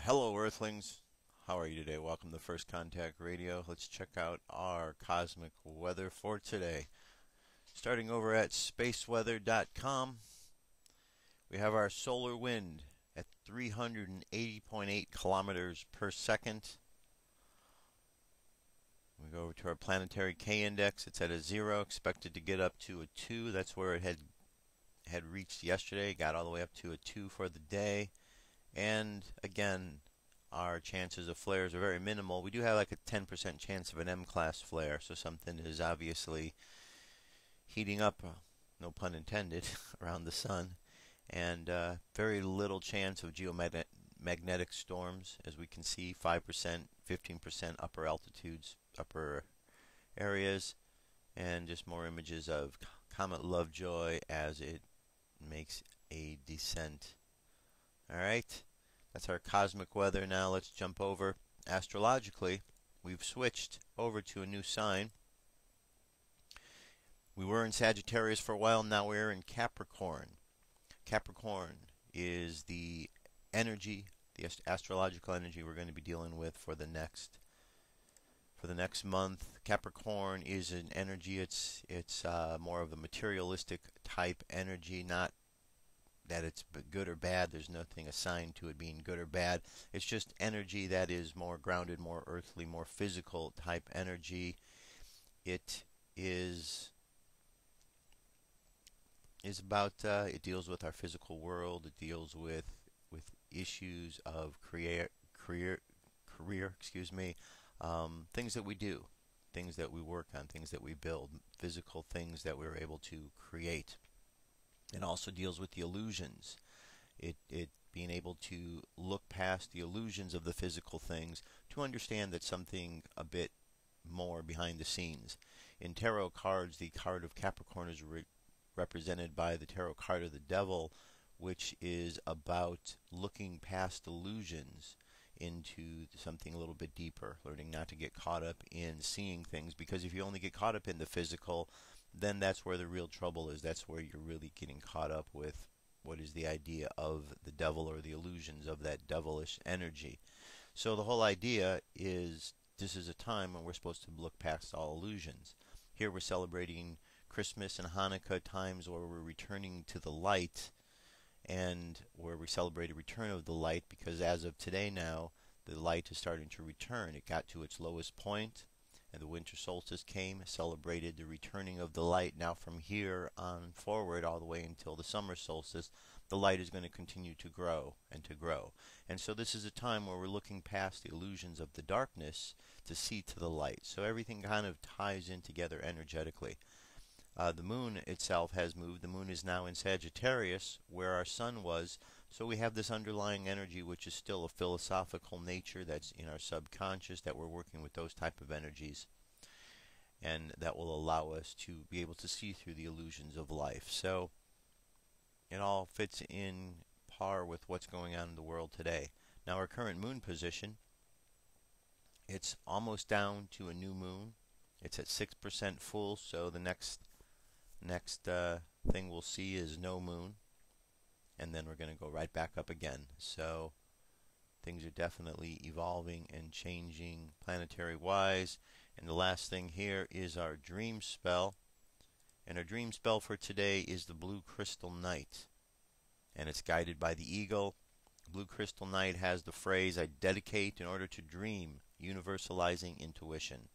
Hello, Earthlings. How are you today? Welcome to First Contact Radio. Let's check out our cosmic weather for today. Starting over at spaceweather.com, we have our solar wind at 380.8 kilometers per second. We go over to our planetary K index. It's at a 0, expected to get up to a 2. That's where it had reached yesterday. Got all the way up to a 2 for the day. And again, our chances of flares are very minimal. We do have like a 10% chance of an M-class flare, so something is obviously heating up, no pun intended, around the sun. And very little chance of geomagnetic storms, as we can see, 5%, 15% upper altitudes, upper areas, and just more images of Comet Lovejoy as it makes a descent. Alright, that's our cosmic weather. Now let's jump over. Astrologically, we've switched over to a new sign. We were in Sagittarius for a while, now we're in Capricorn. Capricorn is the energy, the astrological energy we're going to be dealing with for the next month. Capricorn is an energy, it's more of a materialistic type energy, not that it's good or bad. There's nothing assigned to it being good or bad. It's just energy that is more grounded, more earthly, more physical type energy. It is about it deals with our physical world. It deals with issues of career, things that we do, things that we work on, things that we build, physical things that we're able to create. It also deals with the illusions. It being able to look past the illusions of the physical things to understand that something a bit more behind the scenes. In tarot cards, the card of Capricorn is represented by the tarot card of the devil, which is about looking past illusions into something a little bit deeper, learning not to get caught up in seeing things, because if you only get caught up in the physical, then that's where the real trouble is. That's where you're really getting caught up with what is the idea of the devil or the illusions of that devilish energy. So the whole idea is this is a time when we're supposed to look past all illusions. Here we're celebrating Christmas and Hanukkah, times where we're returning to the light, and where we celebrate a return of the light, because as of today now, the light is starting to return. It got to its lowest point, and the winter solstice came, celebrated the returning of the light. Now from here on forward, all the way until the summer solstice, the light is going to continue to grow and to grow. And so this is a time where we're looking past the illusions of the darkness to see to the light. So everything kind of ties in together energetically. The moon itself has moved. The moon is now in Sagittarius, where our sun was. So we have this underlying energy, which is still a philosophical nature that's in our subconscious, that we're working with those type of energies, and that will allow us to be able to see through the illusions of life. So it all fits in par with what's going on in the world today. Now our current moon position, it's almost down to a new moon. It's at 6% full, so the next thing we'll see is no moon, and then we're going to go right back up again. So things are definitely evolving and changing planetary wise. And the last thing here is our dream spell, and our dream spell for today is the Blue Crystal Night, and it's guided by the eagle. Blue Crystal Night has the phrase, "I dedicate in order to dream, universalizing intuition.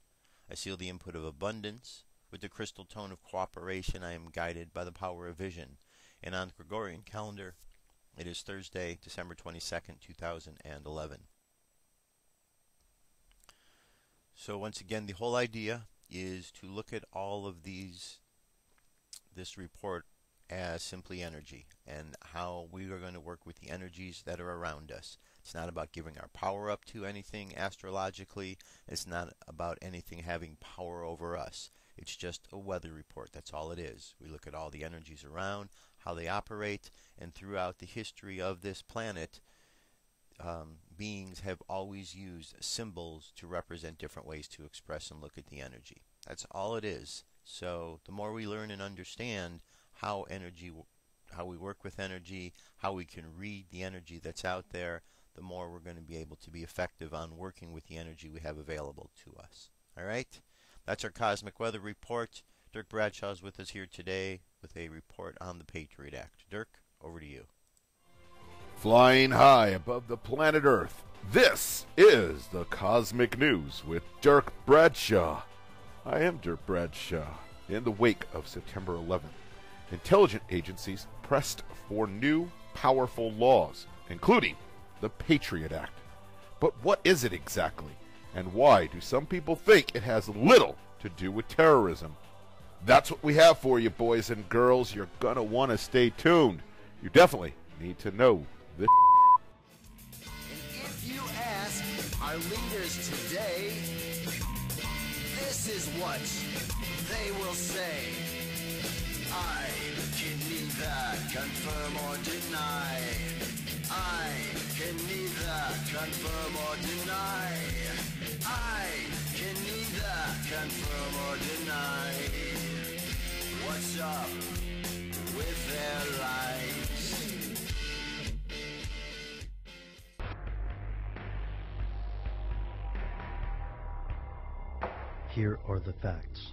I seal the input of abundance. With the crystal tone of cooperation, I am guided by the power of vision." And on the Gregorian calendar, it is Thursday, December 22nd, 2011. So once again, the whole idea is to look at all of this report as simply energy, and how we are going to work with the energies that are around us. It's not about giving our power up to anything astrologically. It's not about anything having power over us. It's just a weather report. That's all it is. We look at all the energies around, how they operate, and throughout the history of this planet, beings have always used symbols to represent different ways to express and look at the energy. That's all it is. So the more we learn and understand how we work with energy, how we can read the energy that's out there, the more we're going to be able to be effective on working with the energy we have available to us. All right? That's our Cosmic Weather Report. Dirk Bradshaw is with us here today with a report on the Patriot Act. Dirk, over to you. Flying high above the planet Earth, this is the Cosmic News with Dirk Bradshaw. I am Dirk Bradshaw. In the wake of September 11th, intelligence agencies pressed for new, powerful laws, including the Patriot Act. But what is it exactly? And why do some people think it has little to do with terrorism? That's what we have for you, boys and girls. You're going to want to stay tuned. You definitely need to know this. And if you ask our leaders today, this is what they will say. I can neither confirm or deny. I can neither confirm or deny. I can neither confirm or deny. What's up with their lives? Here are the facts.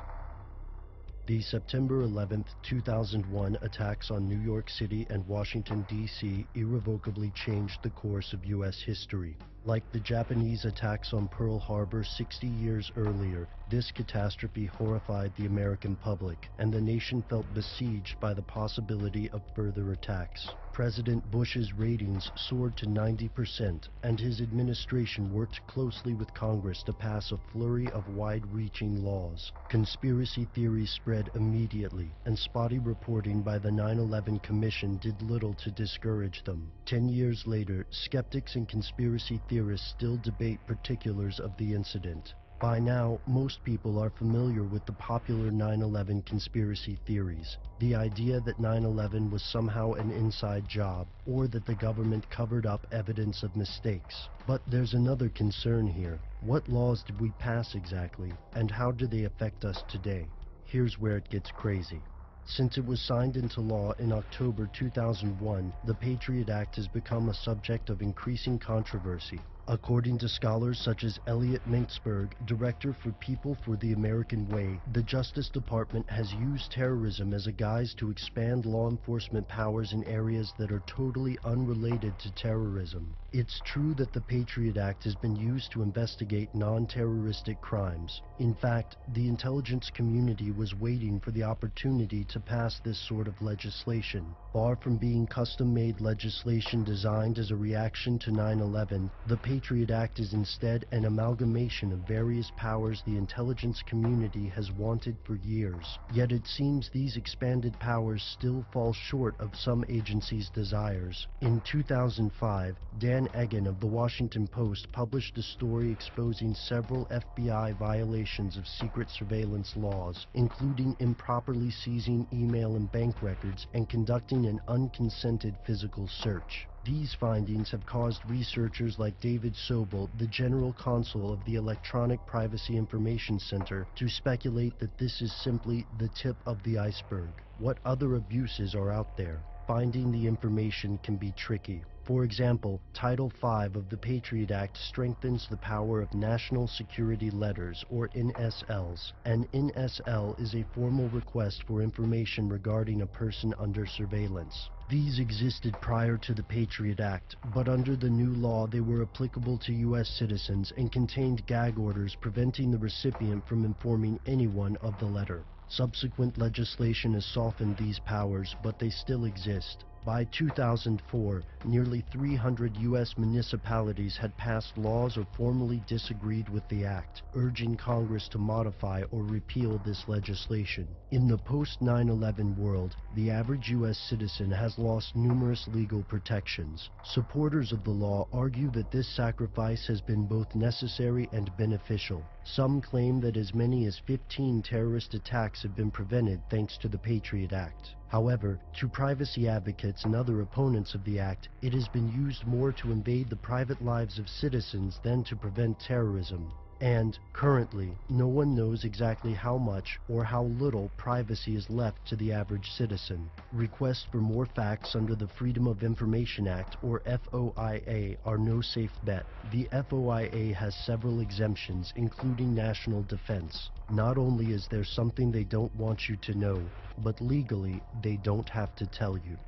The September 11, 2001 attacks on New York City and Washington, D.C. irrevocably changed the course of U.S. history. Like the Japanese attacks on Pearl Harbor 60 years earlier, this catastrophe horrified the American public, and the nation felt besieged by the possibility of further attacks. President Bush's ratings soared to 90%, and his administration worked closely with Congress to pass a flurry of wide-reaching laws. Conspiracy theories spread immediately, and spotty reporting by the 9/11 Commission did little to discourage them. 10 years later, skeptics and conspiracy theorists still debate particulars of the incident. By now, most people are familiar with the popular 9/11 conspiracy theories. The idea that 9/11 was somehow an inside job, or that the government covered up evidence of mistakes. But there's another concern here. What laws did we pass exactly, and how do they affect us today? Here's where it gets crazy. Since it was signed into law in October 2001, the Patriot Act has become a subject of increasing controversy. According to scholars such as Elliot Mintzberg, Director for People for the American Way, the Justice Department has used terrorism as a guise to expand law enforcement powers in areas that are totally unrelated to terrorism. It's true that the Patriot Act has been used to investigate non-terroristic crimes. In fact, the intelligence community was waiting for the opportunity to pass this sort of legislation. Far from being custom-made legislation designed as a reaction to 9/11, the Patriot Act is instead an amalgamation of various powers the intelligence community has wanted for years. Yet it seems these expanded powers still fall short of some agencies' desires. In 2005, Dan Egan of the Washington Post published a story exposing several FBI violations of secret surveillance laws, including improperly seizing email and bank records and conducting an unconsented physical search. These findings have caused researchers like David Sobel, the general counsel of the Electronic Privacy Information Center, to speculate that this is simply the tip of the iceberg. What other abuses are out there? Finding the information can be tricky. For example, Title V of the Patriot Act strengthens the power of National Security Letters, or NSLs. An NSL is a formal request for information regarding a person under surveillance. These existed prior to the Patriot Act, but under the new law they were applicable to U.S. citizens and contained gag orders preventing the recipient from informing anyone of the letter. Subsequent legislation has softened these powers, but they still exist. By 2004, nearly 300 U.S. municipalities had passed laws or formally disagreed with the act, urging Congress to modify or repeal this legislation. In the post-9/11 world, the average U.S. citizen has lost numerous legal protections. Supporters of the law argue that this sacrifice has been both necessary and beneficial. Some claim that as many as 15 terrorist attacks have been prevented thanks to the Patriot Act. However, to privacy advocates and other opponents of the act, it has been used more to invade the private lives of citizens than to prevent terrorism. And, currently, no one knows exactly how much or how little privacy is left to the average citizen. Requests for more facts under the Freedom of Information Act, or FOIA, are no safe bet. The FOIA has several exemptions, including national defense. Not only is there something they don't want you to know, but legally, they don't have to tell you.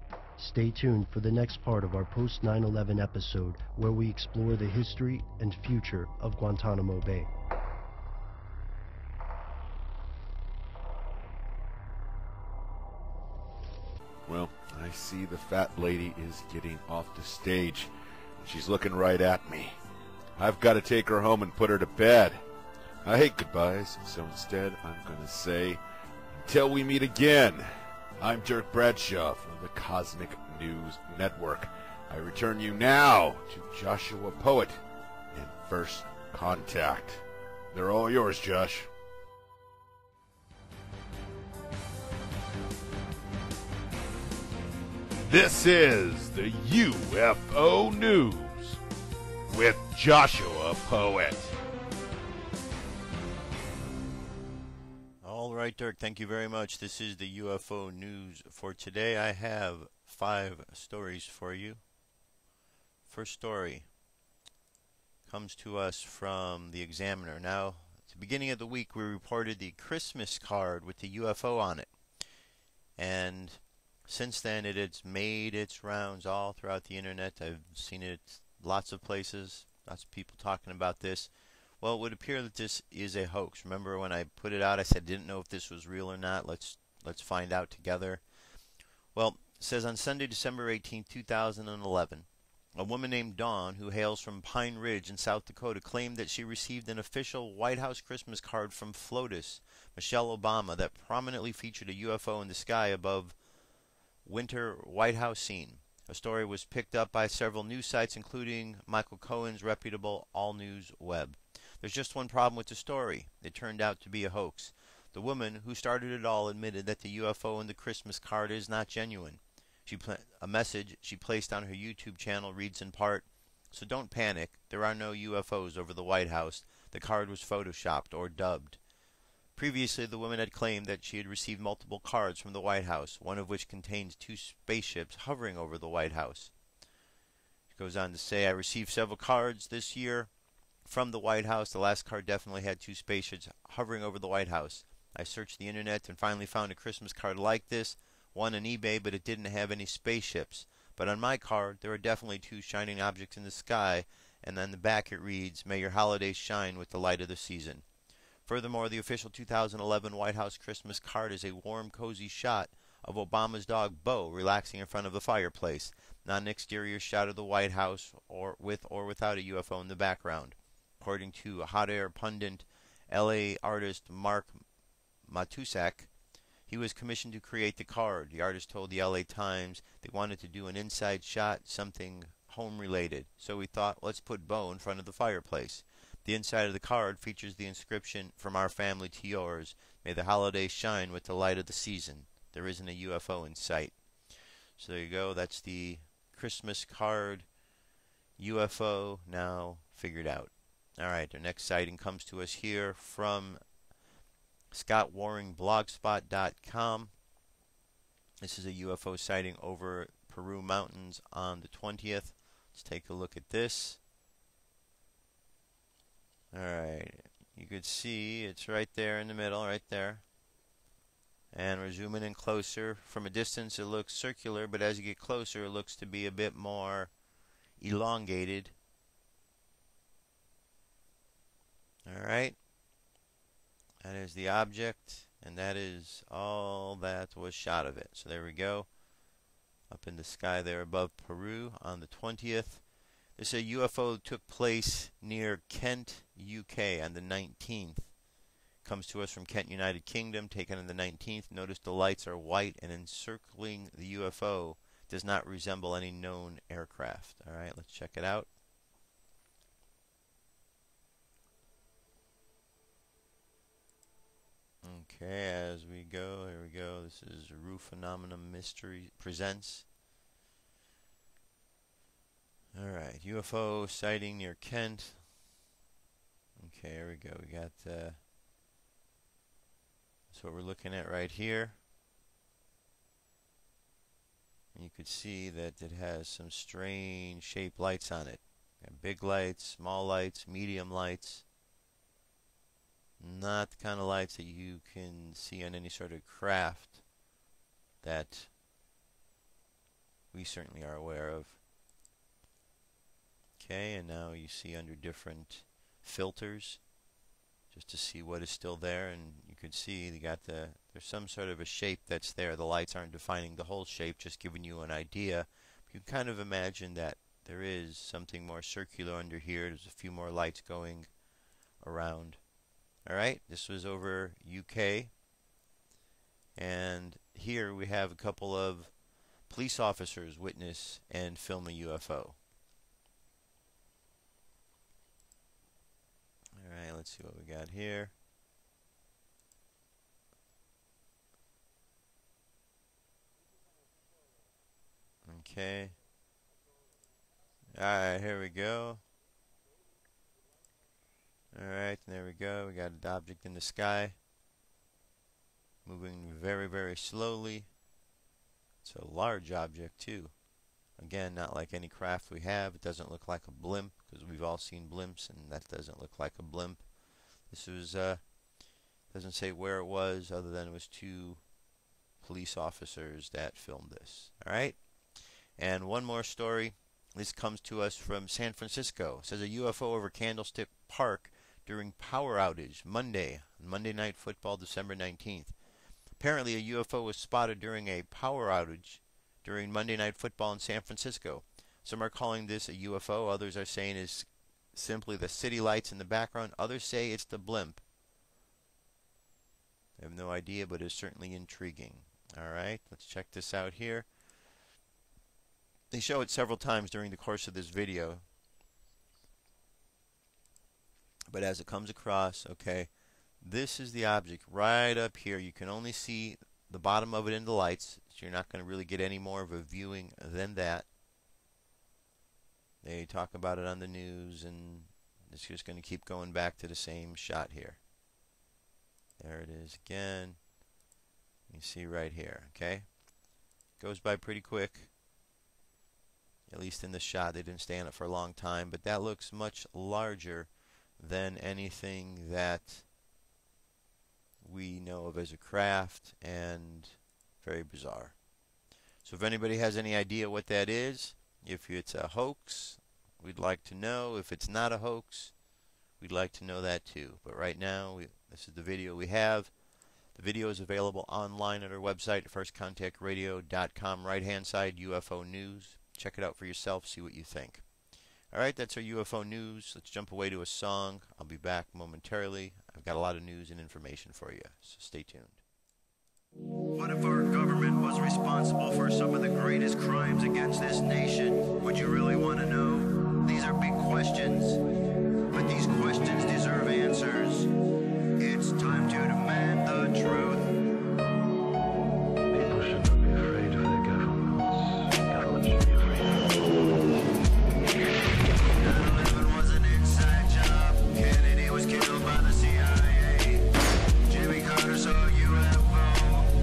Stay tuned for the next part of our post 9/11 episode, where we explore the history and future of Guantanamo Bay. Well, I see the fat lady is getting off the stage. She's looking right at me. I've got to take her home and put her to bed. I hate goodbyes, so instead I'm going to say, until we meet again. I'm Dirk Bradshaw from the Cosmic News Network. I return you now to Joshua Poet and First Contact. They're all yours, Josh. This is the UFO News with Joshua Poet. All right, Dirk, thank you very much. This is the UFO News for today. I have 5 stories for you. First story comes to us from the Examiner. Now, at the beginning of the week, we reported the Christmas card with the UFO on it. And since then, it has made its rounds all throughout the internet. I've seen it lots of places, lots of people talking about this. Well, it would appear that this is a hoax. Remember when I put it out, I said I didn't know if this was real or not. Let's find out together. Well, it says on Sunday, December 18, 2011, a woman named Dawn, who hails from Pine Ridge in South Dakota, claimed that she received an official White House Christmas card from FLOTUS, Michelle Obama, that prominently featured a UFO in the sky above winter White House scene. A story was picked up by several news sites, including Michael Cohen's reputable All News Web. There's just one problem with the story. It turned out to be a hoax. The woman who started it all admitted that the UFO in the Christmas card is not genuine. A message she placed on her YouTube channel reads in part, "So don't panic. There are no UFOs over the White House. The card was photoshopped or dubbed." Previously, the woman had claimed that she had received multiple cards from the White House, one of which contains 2 spaceships hovering over the White House. She goes on to say, "I received several cards this year from the White House. The last card definitely had 2 spaceships hovering over the White House. I searched the internet and finally found a Christmas card like this, one on eBay, but it didn't have any spaceships. But on my card, there are definitely 2 shining objects in the sky, and on the back it reads, 'May your holidays shine with the light of the season.' Furthermore, the official 2011 White House Christmas card is a warm, cozy shot of Obama's dog Bo relaxing in front of the fireplace, not an exterior shot of the White House or without a UFO in the background. According to hot air pundit LA artist Mark Matusak, he was commissioned to create the card. The artist told the LA Times they wanted to do an inside shot, something home related. So we thought, let's put Bo in front of the fireplace. The inside of the card features the inscription, 'From our family to yours, may the holidays shine with the light of the season.' There isn't a UFO in sight." So there you go. That's the Christmas card UFO now figured out. All right, our next sighting comes to us here from ScottWaringBlogspot.com. This is a UFO sighting over Peru Mountains on the 20th. Let's take a look at this. Alright, you could see it's right there in the middle, right there. And we're zooming in closer. From a distance it looks circular, but as you get closer it looks to be a bit more elongated. Alright, that is the object, and that is all that was shot of it. So there we go, up in the sky there above Peru on the 20th. This UFO took place near Kent, UK on the 19th. Comes to us from Kent, United Kingdom, taken on the 19th. Notice the lights are white, and encircling the UFO does not resemble any known aircraft. Alright, let's check it out. Okay, as we go, here we go. This is Roof Phenomenon Mystery Presents. Alright, UFO sighting near Kent. Okay, here we go. We got that's what we're looking at right here. And you could see that it has some strange shaped lights on it. Got big lights, small lights, medium lights. Not the kind of lights that you can see on any sort of craft that we certainly are aware of. Okay, and now you see under different filters just to see what is still there, and you can see there's some sort of a shape that's there. The lights aren't defining the whole shape, just giving you an idea. You can kind of imagine that there is something more circular under here. There's a few more lights going around. Alright, this was over UK, and here we have a couple of police officers witness and film a UFO. Alright, let's see what we got here. Okay. Alright, here we go. Alright, there we go. We got an object in the sky. Moving very, very slowly. It's a large object too. Again, not like any craft we have. It doesn't look like a blimp, because we've all seen blimps, and that doesn't look like a blimp. This was, doesn't say where it was, other than it was 2 police officers that filmed this. Alright? And one more story. This comes to us from San Francisco. It says a UFO over Candlestick Park during power outage Monday Night Football, December 19th. Apparently a UFO was spotted during a power outage during Monday Night Football in San Francisco. Some are calling this a UFO. Others are saying it's simply the city lights in the background. Others say it's the blimp. I have no idea, but it's certainly intriguing. Alright, let's check this out here. They show it several times during the course of this video. But as it comes across, okay, this is the object right up here. You can only see the bottom of it in the lights, so you're not going to really get any more of a viewing than that. They talk about it on the news, and it's just going to keep going back to the same shot here. There it is again. You see right here, okay? Goes by pretty quick. At least in the shot, they didn't stay on it for a long time, but that looks much larger than anything that we know of as a craft, and very bizarre. So if anybody has any idea what that is, if it's a hoax, we'd like to know. If it's not a hoax, we'd like to know that too. But right now, this is the video we have. The video is available online at our website, firstcontactradio.com, right-hand side, UFO News. Check it out for yourself, see what you think. Alright, that's our UFO news. Let's jump away to a song. I'll be back momentarily. I've got a lot of news and information for you, so stay tuned. What if our government was responsible for some of the greatest crimes against this nation? Would you really want to know? These are big questions, but these questions deserve answers. It's time to demand the truth. People shouldn't be afraid of their governments. Governments should be afraid of 9/11 was an inside job. Kennedy was killed by the CIA. Jimmy Carter saw a UFO.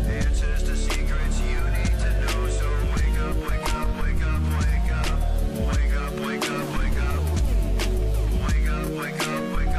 Answers to secrets you need to know. So wake up, wake up, wake up, wake up. Wake up, wake up, wake up. Wake up, wake up, wake up.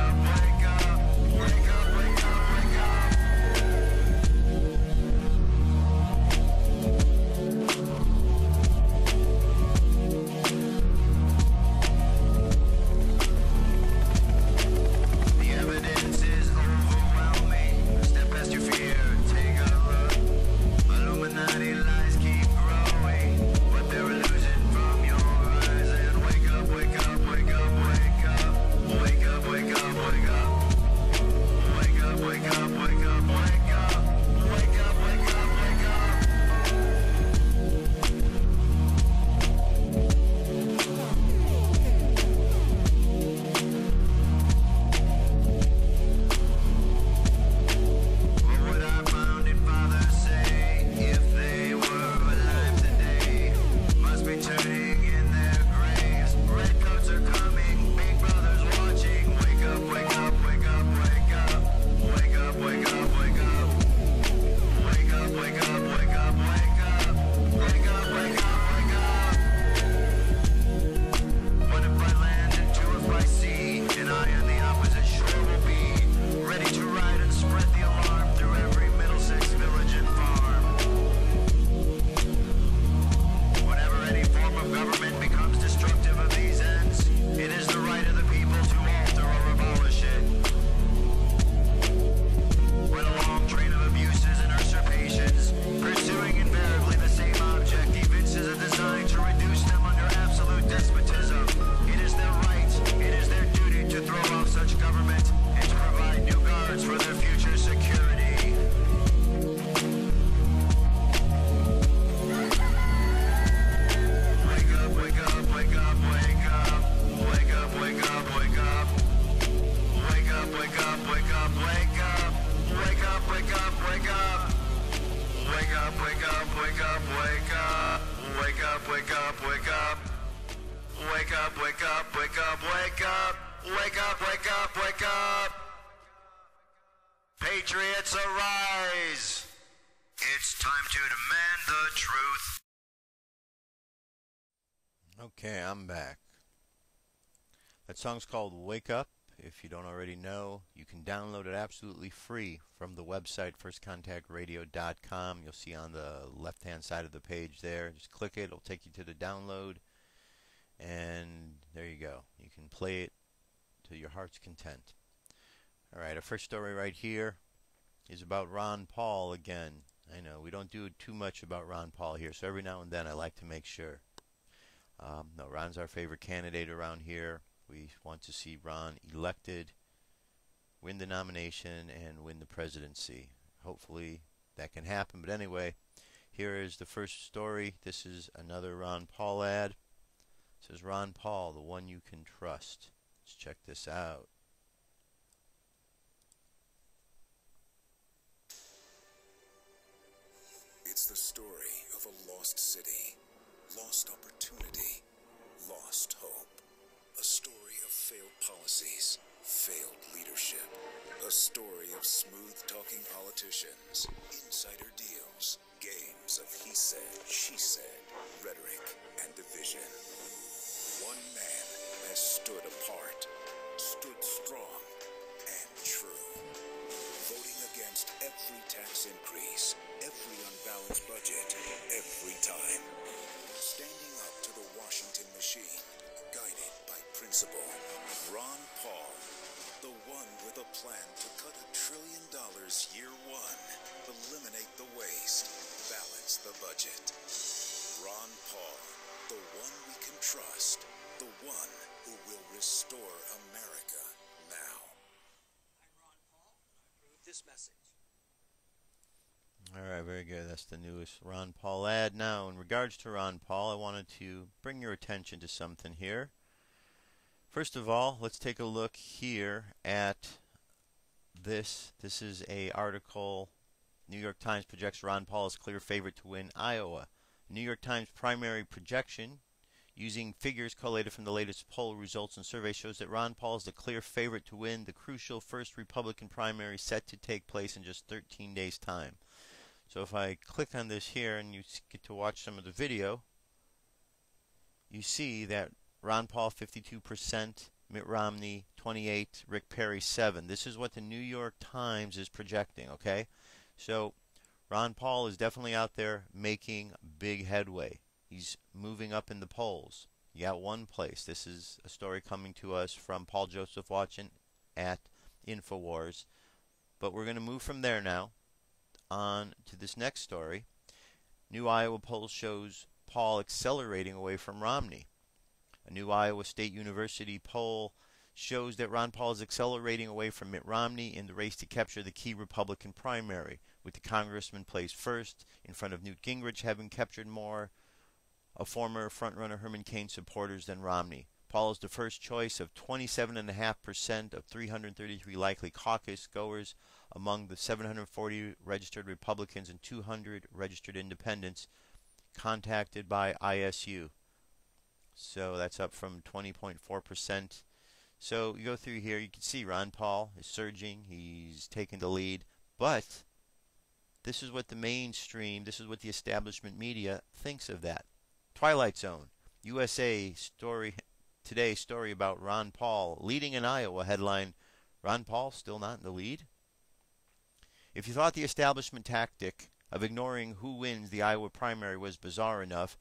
up, wake up, wake up, wake up. Wake up, wake up, wake up. Patriots arise. It's time to demand the truth. Okay, I'm back. That song's called Wake Up. If you don't already know, you can download it absolutely free from the website firstcontactradio.com. You'll see on the left-hand side of the page there. Just click it. It'll take you to the download. And there you go. You can play it to your heart's content. All right, our first story right here is about Ron Paul again. I know we don't do too much about Ron Paul here, so every now and then I like to make sure. No, Ron's our favorite candidate around here. We want to see Ron elected, win the nomination, and win the presidency. Hopefully that can happen. But anyway, here is the first story. This is another Ron Paul ad. It says, Ron Paul, the one you can trust. Let's check this out. It's the story of a lost city, lost opportunity, lost hope. A story of failed policies, failed leadership. A story of smooth-talking politicians, insider deals, games of he said, she said, rhetoric, and division. One man has stood apart, stood strong, and true. Voting against every tax increase, every unbalanced budget, every time. Standing up to the Washington machine, guided by principle. Ron Paul, the one with a plan to cut $1 trillion year one, eliminate the waste, balance the budget. Ron Paul, the one we can trust, the one who will restore America now. I'm Ron Paul, and I approve this message. All right, very good. That's the newest Ron Paul ad. Now, in regards to Ron Paul, I wanted to bring your attention to something here. First of all, let's take a look here at this. This is an article. New York Times projects Ron Paul as clear favorite to win Iowa. New York Times primary projection, using figures collated from the latest poll results and survey, shows that Ron Paul is the clear favorite to win the crucial first Republican primary set to take place in just 13 days' time. So if I click on this here and you get to watch some of the video, you see that Ron Paul 52%, Mitt Romney 28%, Rick Perry 7%. This is what the New York Times is projecting, okay? So Ron Paul is definitely out there making big headway. He's moving up in the polls. You got one place. This is a story coming to us from Paul Joseph Watson at InfoWars. But we're going to move from there now on to this next story. New Iowa poll shows Paul accelerating away from Romney. A new Iowa State University poll shows that Ron Paul is accelerating away from Mitt Romney in the race to capture the key Republican primary, with the congressman placed first in front of Newt Gingrich having captured more of former frontrunner Herman Cain's supporters than Romney. Paul is the first choice of 27.5% of 333 likely caucus goers among the 740 registered Republicans and 200 registered independents contacted by ISU. So that's up from 20.4%. So you go through here, you can see Ron Paul is surging. He's taking the lead. But this is what the mainstream, this is what the establishment media thinks of that. Twilight Zone, USA story, today's story about Ron Paul leading in Iowa, headline, Ron Paul still not in the lead? If you thought the establishment tactic of ignoring who wins the Iowa primary was bizarre enough,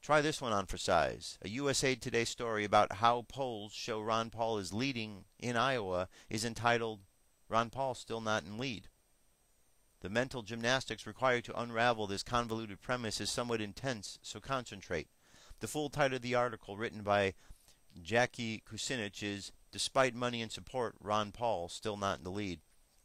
try this one on for size. A USA Today story about how polls show Ron Paul is leading in Iowa is entitled, Ron Paul still not in lead. The mental gymnastics required to unravel this convoluted premise is somewhat intense, so concentrate. The full title of the article, written by Jackie Kucinich, is Despite Money and Support, Ron Paul Still Not in the Lead.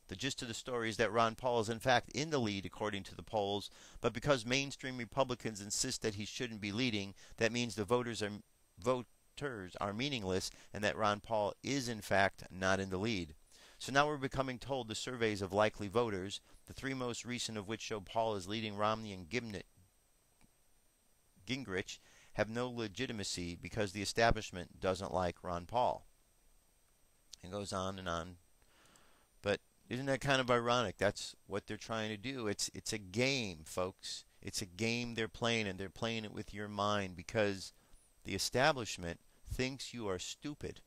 The gist of the story is that Ron Paul is in fact in the lead according to the polls, but because mainstream Republicans insist that he shouldn't be leading, that means the voters are meaningless and that Ron Paul is in fact not in the lead. So now we're becoming told the surveys of likely voters, the three most recent of which show Paul is leading Romney and Gingrich, have no legitimacy because the establishment doesn't like Ron Paul. It goes on and on. But isn't that kind of ironic? That's what they're trying to do. It's a game, folks. It's a game they're playing, and they're playing it with your mind because the establishment thinks you are stupid.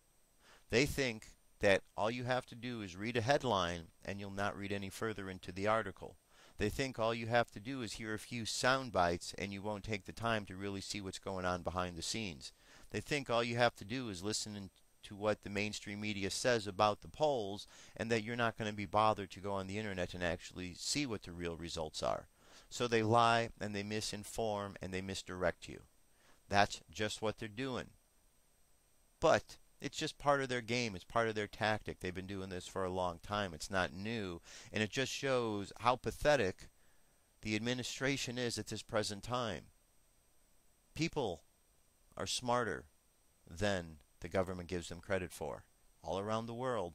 They think that all you have to do is read a headline and you'll not read any further into the article. They think all you have to do is hear a few sound bites and you won't take the time to really see what's going on behind the scenes. They think all you have to do is listen to what the mainstream media says about the polls and that you're not going to be bothered to go on the internet and actually see what the real results are. So they lie and they misinform and they misdirect you. That's just what they're doing. But it's just part of their game. It's part of their tactic. They've been doing this for a long time. It's not new. And it just shows how pathetic the administration is at this present time. People are smarter than the government gives them credit for. All around the world.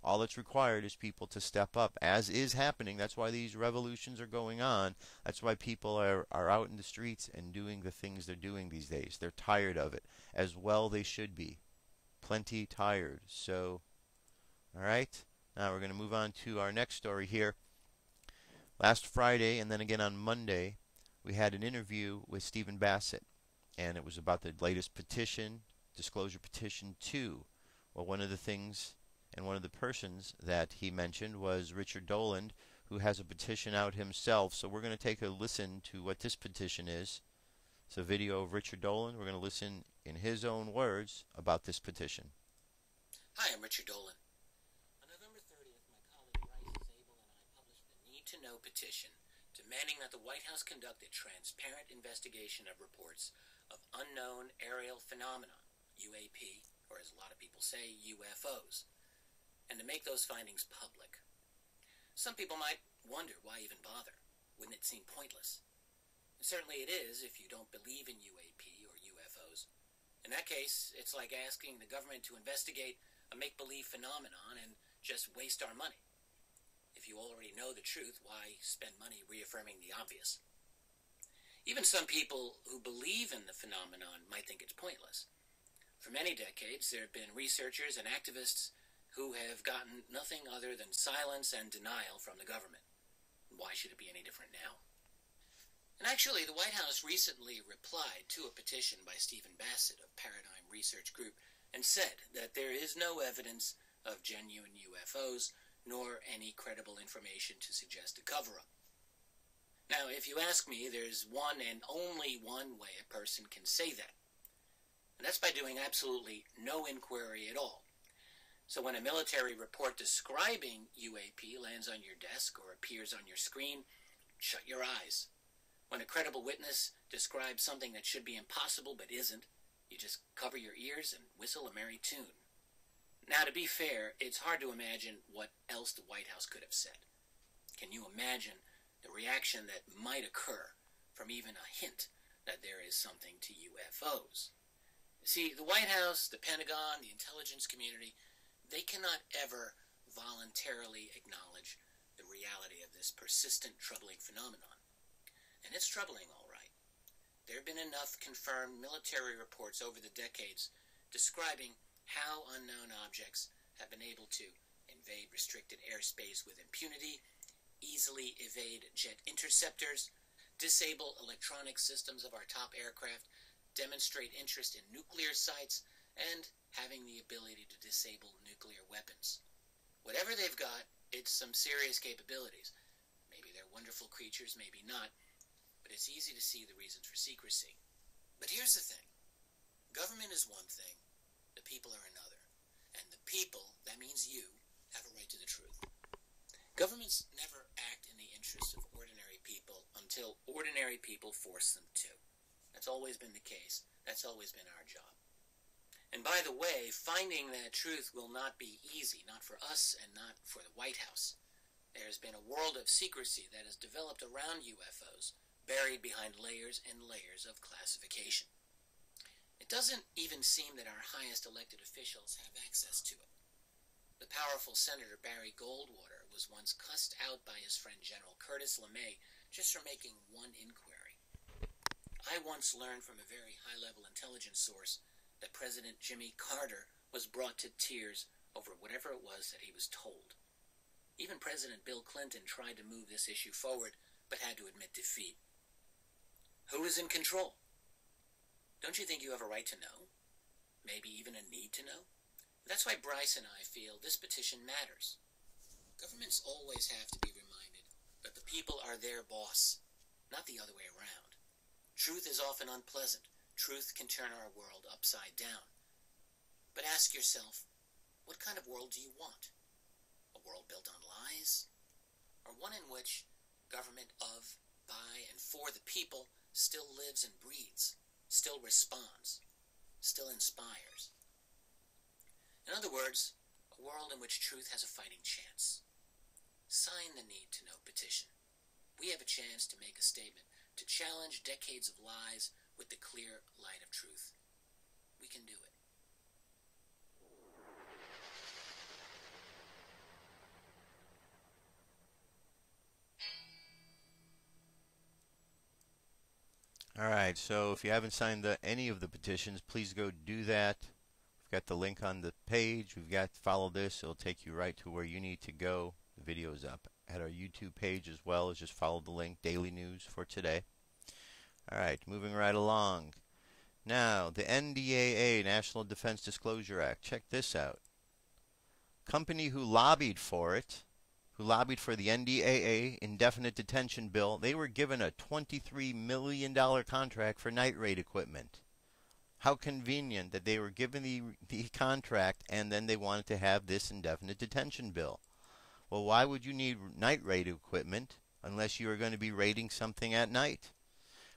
All that's required is people to step up, as is happening. That's why these revolutions are going on. That's why people are out in the streets and doing the things they're doing these days. They're tired of it. As well they should be. Plenty tired. So, alright. Now we're going to move on to our next story here. Last Friday and then again on Monday, we had an interview with Stephen Bassett. And it was about the latest petition, Disclosure Petition 2. Well, one of the things and one of the persons that he mentioned was Richard Dolan, who has a petition out himself. So we're going to take a listen to what this petition is. It's a video of Richard Dolan. We're going to listen in his own words about this petition. Hi, I'm Richard Dolan. On November 30th, my colleague Bryce Zabel and I published the Need to Know petition demanding that the White House conduct a transparent investigation of reports of unknown aerial phenomena, UAP, or as a lot of people say, UFOs, and to make those findings public. Some people might wonder why even bother. Wouldn't it seem pointless? And certainly it is if you don't believe in UAP or UFOs. In that case, it's like asking the government to investigate a make-believe phenomenon and just waste our money. If you already know the truth, why spend money reaffirming the obvious? Even some people who believe in the phenomenon might think it's pointless. For many decades, there have been researchers and activists who have gotten nothing other than silence and denial from the government. Why should it be any different now? And actually, the White House recently replied to a petition by Stephen Bassett of Paradigm Research Group and said that there is no evidence of genuine UFOs nor any credible information to suggest a cover-up. Now, if you ask me, there's one and only one way a person can say that. And that's by doing absolutely no inquiry at all. So when a military report describing UAP lands on your desk or appears on your screen, shut your eyes. When a credible witness describes something that should be impossible but isn't, you just cover your ears and whistle a merry tune. Now, to be fair, it's hard to imagine what else the White House could have said. Can you imagine the reaction that might occur from even a hint that there is something to UFOs? See, the White House, the Pentagon, the intelligence community, they cannot ever voluntarily acknowledge the reality of this persistent, troubling phenomenon. And it's troubling, all right. There have been enough confirmed military reports over the decades describing how unknown objects have been able to invade restricted airspace with impunity, easily evade jet interceptors, disable electronic systems of our top aircraft, demonstrate interest in nuclear sites, and having the ability to disable nuclear weapons. Whatever they've got, it's some serious capabilities. Maybe they're wonderful creatures, maybe not, but it's easy to see the reasons for secrecy. But here's the thing. Government is one thing, the people are another. And the people, that means you, have a right to the truth. Governments never act in the interests of ordinary people until ordinary people force them to. That's always been the case. That's always been our job. And by the way, finding that truth will not be easy, not for us and not for the White House. There's been a world of secrecy that has developed around UFOs, buried behind layers and layers of classification. It doesn't even seem that our highest elected officials have access to it. The powerful Senator Barry Goldwater was once cussed out by his friend General Curtis LeMay just for making one inquiry. I once learned from a very high-level intelligence source that President Jimmy Carter was brought to tears over whatever it was that he was told. Even President Bill Clinton tried to move this issue forward, but had to admit defeat. Who is in control? Don't you think you have a right to know? Maybe even a need to know? That's why Bryce and I feel this petition matters. Governments always have to be reminded that the people are their boss, not the other way around. Truth is often unpleasant. Truth can turn our world upside down. But ask yourself, what kind of world do you want? A world built on lies? Or one in which government of, by, and for the people still lives and breathes, still responds, still inspires? In other words, a world in which truth has a fighting chance. Sign the Need to Know petition. We have a chance to make a statement, to challenge decades of lies with the clear light of truth. We can do it. All right, so if you haven't signed any of the petitions, please go do that. We've got the link on the page. We've got follow this. It'll take you right to where you need to go. The video is up at our YouTube page as well as just follow the link, daily news for today. All right, moving right along. Now, the NDAA, National Defense Disclosure Act. Check this out. Company who lobbied for it, who lobbied for the NDAA indefinite detention bill, they were given a $23 million contract for night raid equipment. How convenient that they were given the contract and then they wanted to have this indefinite detention bill. Well, why would you need night raid equipment unless you are going to be raiding something at night?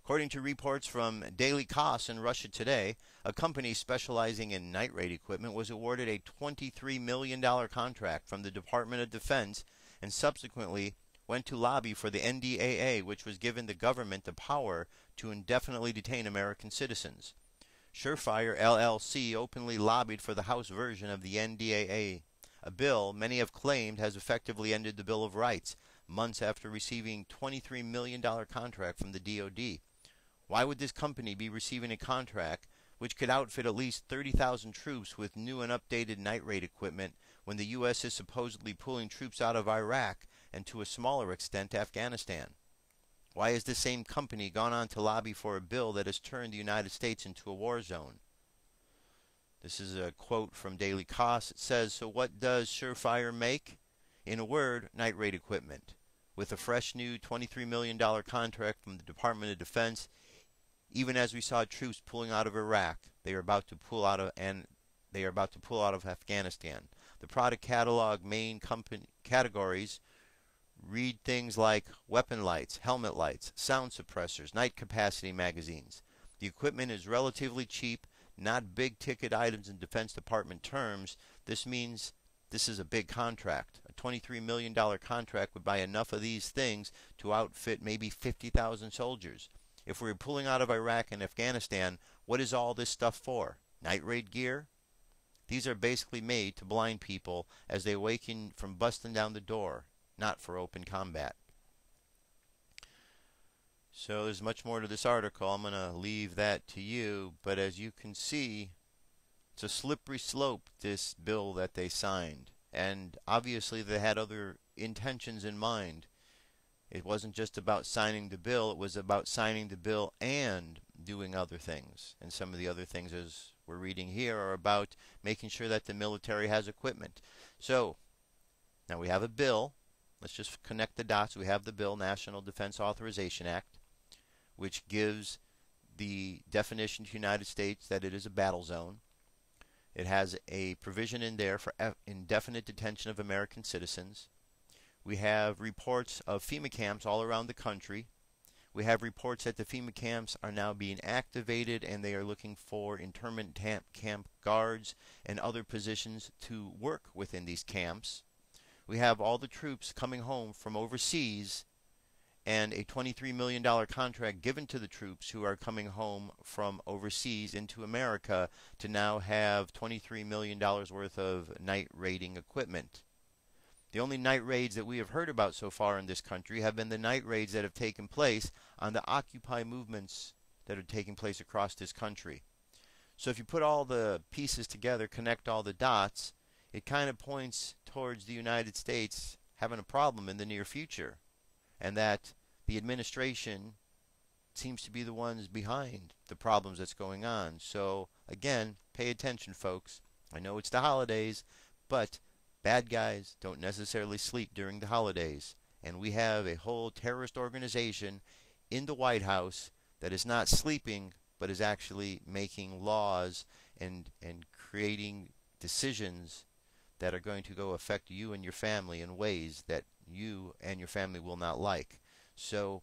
According to reports from Daily Kos in Russia Today, a company specializing in night raid equipment was awarded a $23 million contract from the Department of Defense and subsequently went to lobby for the NDAA, which was given the government the power to indefinitely detain American citizens. Surefire LLC openly lobbied for the House version of the NDAA, a bill many have claimed has effectively ended the Bill of Rights, months after receiving a $23 million contract from the DoD. Why would this company be receiving a contract which could outfit at least 30,000 troops with new and updated night raid equipment when the U.S. is supposedly pulling troops out of Iraq and to a smaller extent Afghanistan? Why has the same company gone on to lobby for a bill that has turned the United States into a war zone? This is a quote from Daily Kos. It says, so what does Surefire make? In a word, night raid equipment. With a fresh new $23 million contract from the Department of Defense, even as we saw troops pulling out of Iraq, they are about to pull out of Afghanistan. The product catalog main categories read things like weapon lights, helmet lights, sound suppressors, night capacity magazines. The equipment is relatively cheap, not big ticket items in Defense Department terms. This means this is a big contract. A $23 million contract would buy enough of these things to outfit maybe 50,000 soldiers. If we're pulling out of Iraq and Afghanistan, what is all this stuff for? Night raid gear? These are basically made to blind people as they awaken from busting down the door, not for open combat. So there's much more to this article. I'm going to leave that to you. But as you can see, it's a slippery slope, this bill that they signed. And obviously they had other intentions in mind. It wasn't just about signing the bill. It was about signing the bill and doing other things. And some of the other things, as we're reading here, are about making sure that the military has equipment. So now we have a bill. Let's just connect the dots. We have the bill, National Defense Authorization Act, which gives the definition to the United States that it is a battle zone. It has a provision in there for indefinite detention of American citizens. We have reports of FEMA camps all around the country. We have reports that the FEMA camps are now being activated and they are looking for internment camp guards and other positions to work within these camps. We have all the troops coming home from overseas and a $23 million contract given to the troops who are coming home from overseas into America to now have $23 million worth of night raiding equipment. The only night raids that we have heard about so far in this country have been the night raids that have taken place on the Occupy movements, that are taking place across this country. So if you put all the pieces together, connect all the dots, it kind of points towards the United States having a problem in the near future, and that the administration seems to be the ones behind the problems that's going on. So again, pay attention, folks. I know it's the holidays, but bad guys don't necessarily sleep during the holidays, and we have a whole terrorist organization in the White House that is not sleeping, but is actually making laws and creating decisions that are going to go affect you and your family in ways that you and your family will not like. So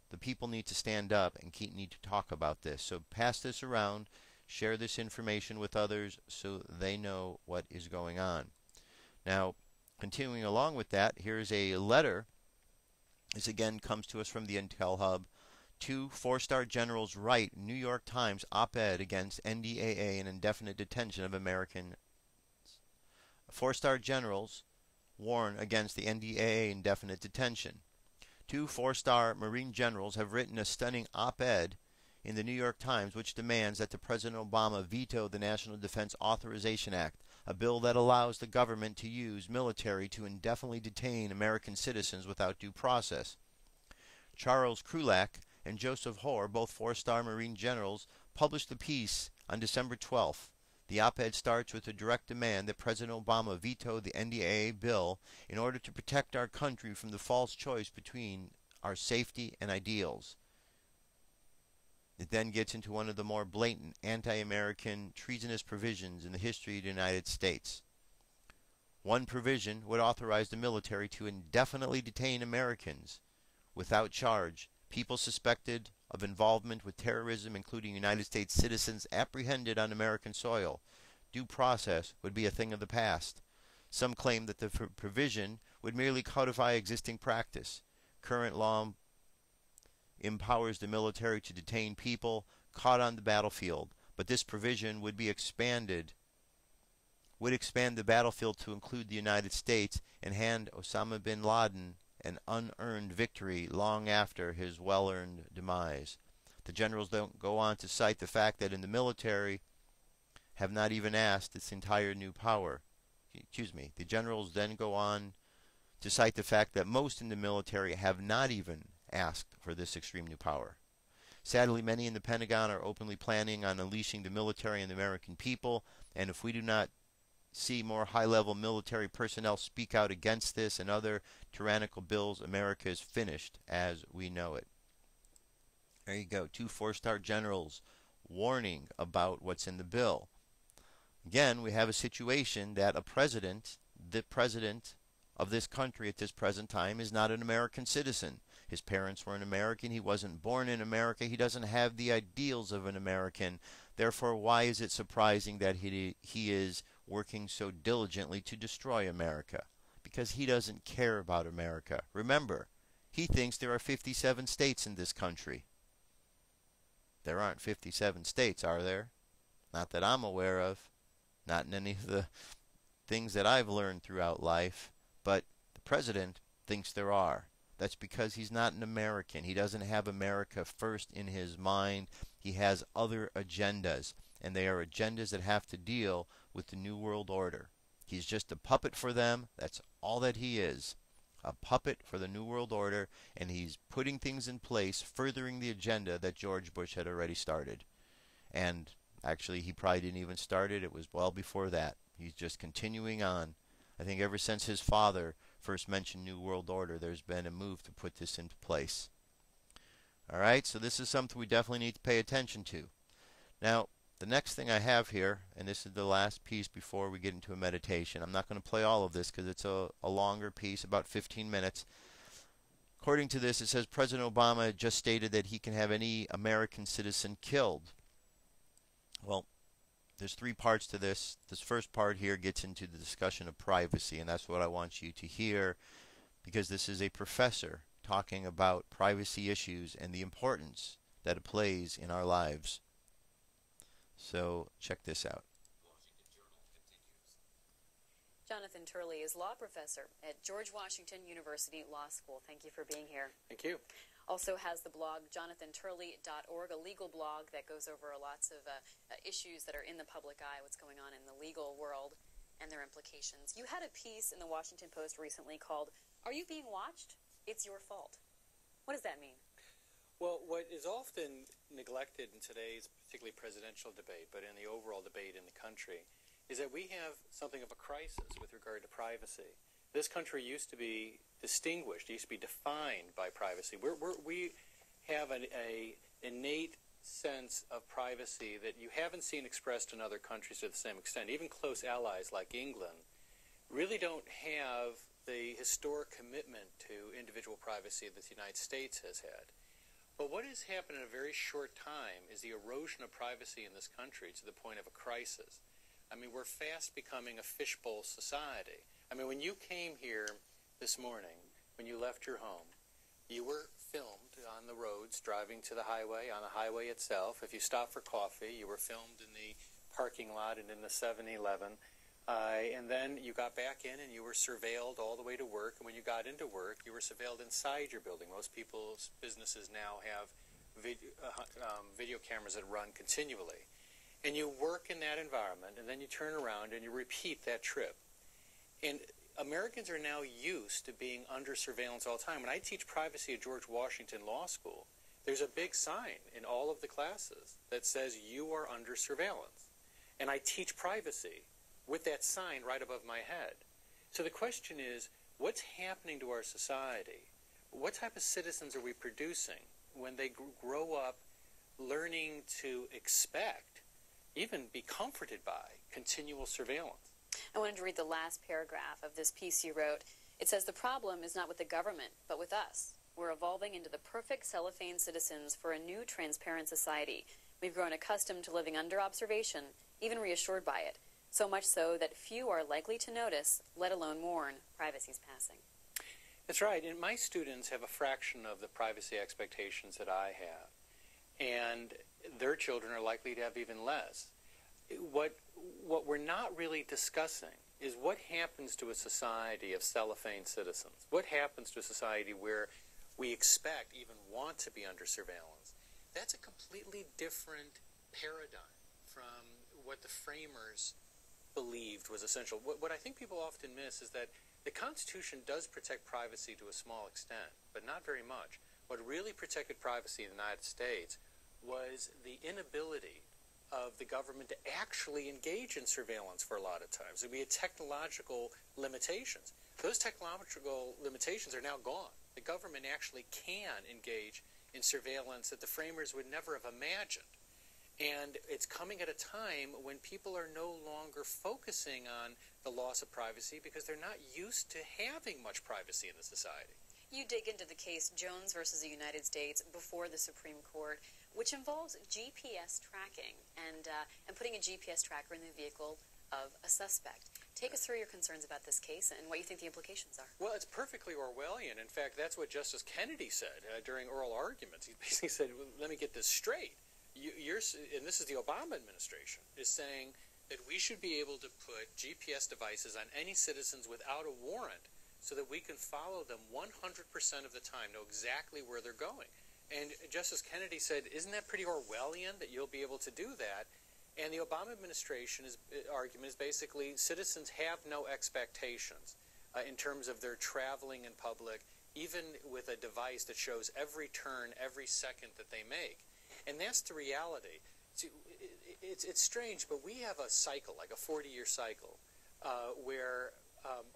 the people need to stand up and need to talk about this. So pass this around, share this information with others so they know what is going on. Now, continuing along with that, here's a letter. This again comes to us from the Intel Hub. 2 4-star generals write New York Times op-ed against NDAA and indefinite detention of American. 4-star generals warn against the NDAA indefinite detention. 2 4-star Marine generals have written a stunning op-ed in the New York Times which demands that President Obama veto the National Defense Authorization Act, a bill that allows the government to use military to indefinitely detain American citizens without due process. Charles Krulak and Joseph Hoare, both 4-star Marine generals, published the piece on December 12th. The op-ed starts with a direct demand that President Obama veto the NDAA bill in order to protect our country from the false choice between our safety and ideals. It then gets into one of the more blatant anti-American treasonous provisions in the history of the United States. One provision would authorize the military to indefinitely detain Americans without charge, people suspected of involvement with terrorism, including United States citizens apprehended on American soil. Due process would be a thing of the past. Some claim that the provision would merely codify existing practice. Current law empowers the military to detain people caught on the battlefield, but this provision would expand the battlefield to include the United States and hand Osama bin Laden an unearned victory long after his well-earned demise. The generals don't go on to cite the fact that in the military have not even asked its entire new power. The generals then go on to cite the fact that most in the military have not even asked for this extreme new power. Sadly, many in the Pentagon are openly planning on unleashing the military on the American people, and if we do not see more high-level military personnel speak out against this and other tyrannical bills, America is finished as we know it. There you go, 2 4-star generals warning about what's in the bill. Again, we have a situation that the president of this country at this present time is not an American citizen. His parents weren't American. He wasn't born in America. He doesn't have the ideals of an American. Therefore, why is it surprising that he is working so diligently to destroy America? Because he doesn't care about America. Remember, he thinks there are 57 states in this country. There aren't 57 states, are there? Not that I'm aware of. Not in any of the things that I've learned throughout life. But the president thinks there are. That's because he's not an American. He doesn't have America first in his mind. He has other agendas, and they are agendas that have to deal with the New World Order. He's just a puppet for them. That's all that he is. A puppet for the New World Order, and he's putting things in place, furthering the agenda that George Bush had already started. And actually, he probably didn't even start it. It was well before that. He's just continuing on. I think ever since his father first mentioned New World Order, there's been a move to put this into place. Alright, so this is something we definitely need to pay attention to. Now, the next thing I have here, and this is the last piece before we get into a meditation. I'm not going to play all of this because it's a longer piece, about 15 minutes. According to this, it says President Obama just stated that he can have any American citizen killed. Well, there's 3 parts to this. This first part here gets into the discussion of privacy, and that's what I want you to hear, because this is a professor talking about privacy issues and the importance that it plays in our lives. So check this out. Jonathan Turley is law professor at George Washington University Law School. Thank you for being here. Thank you. Also has the blog jonathanturley.org, a legal blog that goes over lots of issues that are in the public eye, what's going on in the legal world and their implications. You had a piece in the Washington Post recently called, "Are You Being Watched? It's Your Fault." What does that mean? Well, what is often neglected in today's particularly presidential debate, but in the overall debate in the country, is that we have something of a crisis with regard to privacy. This country used to be distinguished, used to be defined by privacy. We have an innate sense of privacy that you haven't seen expressed in other countries to the same extent. Even close allies like England really don't have the historic commitment to individual privacy that the United States has had. But what has happened in a very short time is the erosion of privacy in this country to the point of a crisis. I mean, we're fast becoming a fishbowl society. I mean, when you came here this morning, when you left your home, you were filmed on the roads, driving to the highway, on the highway itself. If you stopped for coffee, you were filmed in the parking lot and in the 7-Eleven. And then you got back in and you were surveilled all the way to work. And when you got into work, you were surveilled inside your building. Most people's businesses now have video cameras that run continually. And you work in that environment, and then you turn around and you repeat that trip. And Americans are now used to being under surveillance all the time. When I teach privacy at George Washington Law School, there's a big sign in all of the classes that says you are under surveillance. And I teach privacy with that sign right above my head. So the question is, what's happening to our society? What type of citizens are we producing when they grow up learning to expect, even be comforted by, continual surveillance? I wanted to read the last paragraph of this piece you wrote. It says, "The problem is not with the government, but with us. We're evolving into the perfect cellophane citizens for a new transparent society. We've grown accustomed to living under observation, even reassured by it, so much so that few are likely to notice, let alone mourn, privacy's passing." That's right, and my students have a fraction of the privacy expectations that I have, and their children are likely to have even less. What we're not really discussing is what happens to a society of cellophane citizens. What happens to a society where we expect, even want to be under surveillance? That's a completely different paradigm from what the framers believed was essential. What I think people often miss is that the Constitution does protect privacy to a small extent, but not very much. What really protected privacy in the United States was the inability of the government to actually engage in surveillance for a lot of times. We had technological limitations. Those technological limitations are now gone. The government actually can engage in surveillance that the framers would never have imagined. And it's coming at a time when people are no longer focusing on the loss of privacy because they're not used to having much privacy in the society. You dig into the case Jones versus the United States before the Supreme Court, which involves GPS tracking and putting a GPS tracker in the vehicle of a suspect. Take us through your concerns about this case and what you think the implications are. Well, it's perfectly Orwellian. In fact, that's what Justice Kennedy said during oral arguments. He basically said, well, let me get this straight. And this is the Obama administration, is saying that we should be able to put GPS devices on any citizens without a warrant so that we can follow them 100% of the time, know exactly where they're going. And Justice Kennedy said, isn't that pretty Orwellian that you'll be able to do that? And the Obama administration's argument is basically citizens have no expectations in terms of their traveling in public, even with a device that shows every turn, every second that they make. And that's the reality. It's strange, but we have a cycle, like a 40-year cycle, where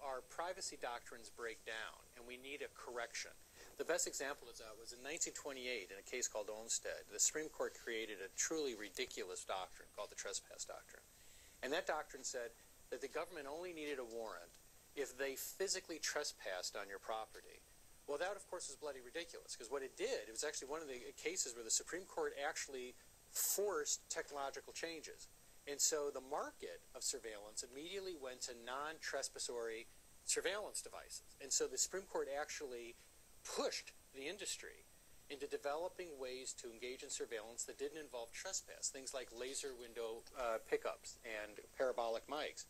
our privacy doctrines break down, and we need a correction. The best example of that was in 1928 in a case called Olmstead. The Supreme Court created a truly ridiculous doctrine called the trespass doctrine. And that doctrine said that the government only needed a warrant if they physically trespassed on your property. Well, that, of course, is bloody ridiculous, because what it did, it was actually one of the cases where the Supreme Court actually forced technological changes. And so the market of surveillance immediately went to non-trespassory surveillance devices. And so the Supreme Court actually pushed the industry into developing ways to engage in surveillance that didn't involve trespass, things like laser window pickups and parabolic mics.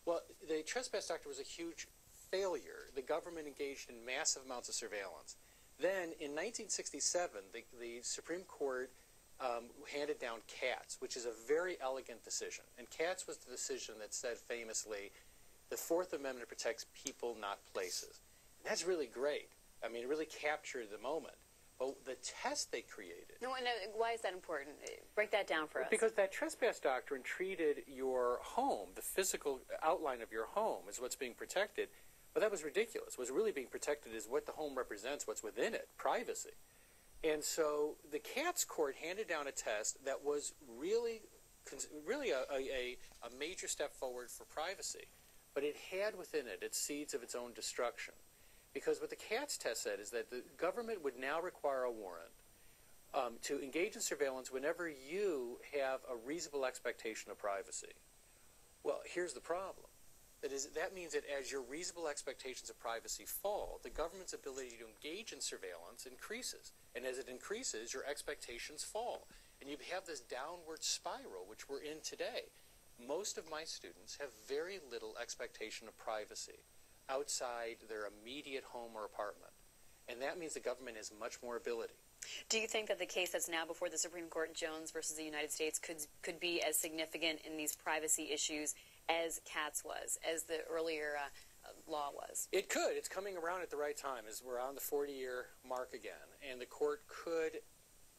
Well, the trespass doctrine was a huge failure. The government engaged in massive amounts of surveillance. Then in 1967, the Supreme Court handed down Katz, which is a very elegant decision. And Katz was the decision that said famously, the Fourth Amendment protects people, not places. And that's really great. I mean, it really captured the moment. But the test they created... No, why is that important? Break that down for us. Because that trespass doctrine treated your home, the physical outline of your home, as what's being protected. But that was ridiculous. What's really being protected is what the home represents, what's within it, privacy. And so the Katz court handed down a test that was really a major step forward for privacy. But it had within it its seeds of its own destruction. Because what the Katz test said is that the government would now require a warrant to engage in surveillance whenever you have a reasonable expectation of privacy. Well, here's the problem. That means that as your reasonable expectations of privacy fall, the government's ability to engage in surveillance increases. And as it increases, your expectations fall. And you have this downward spiral, which we're in today. Most of my students have very little expectation of privacy outside their immediate home or apartment. And that means the government has much more ability. Do you think that the case that's now before the Supreme Court, Jones versus the United States, could be as significant in these privacy issues as Katz was, as the earlier law was? It could. It's coming around at the right time, as we're on the 40-year mark again, and the court could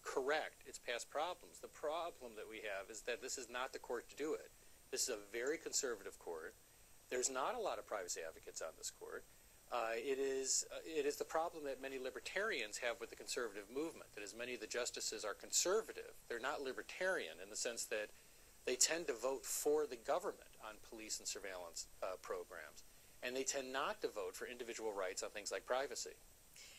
correct its past problems. The problem that we have is that this is not the court to do it. This is a very conservative court. There's not a lot of privacy advocates on this court. It is the problem that many libertarians have with the conservative movement, that as many of the justices are conservative, they're not libertarian in the sense that they tend to vote for the government on police and surveillance programs, and they tend not to vote for individual rights on things like privacy.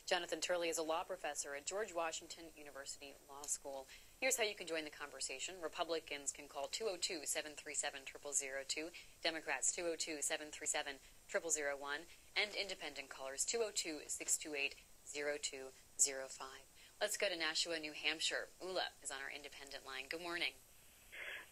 Jonathan Turley is a law professor at George Washington University Law School. Here's how you can join the conversation. Republicans can call 202-737-0002, Democrats 202-737-0001, and independent callers 202-628-0205. Let's go to Nashua, New Hampshire. Ula is on our independent line. Good morning.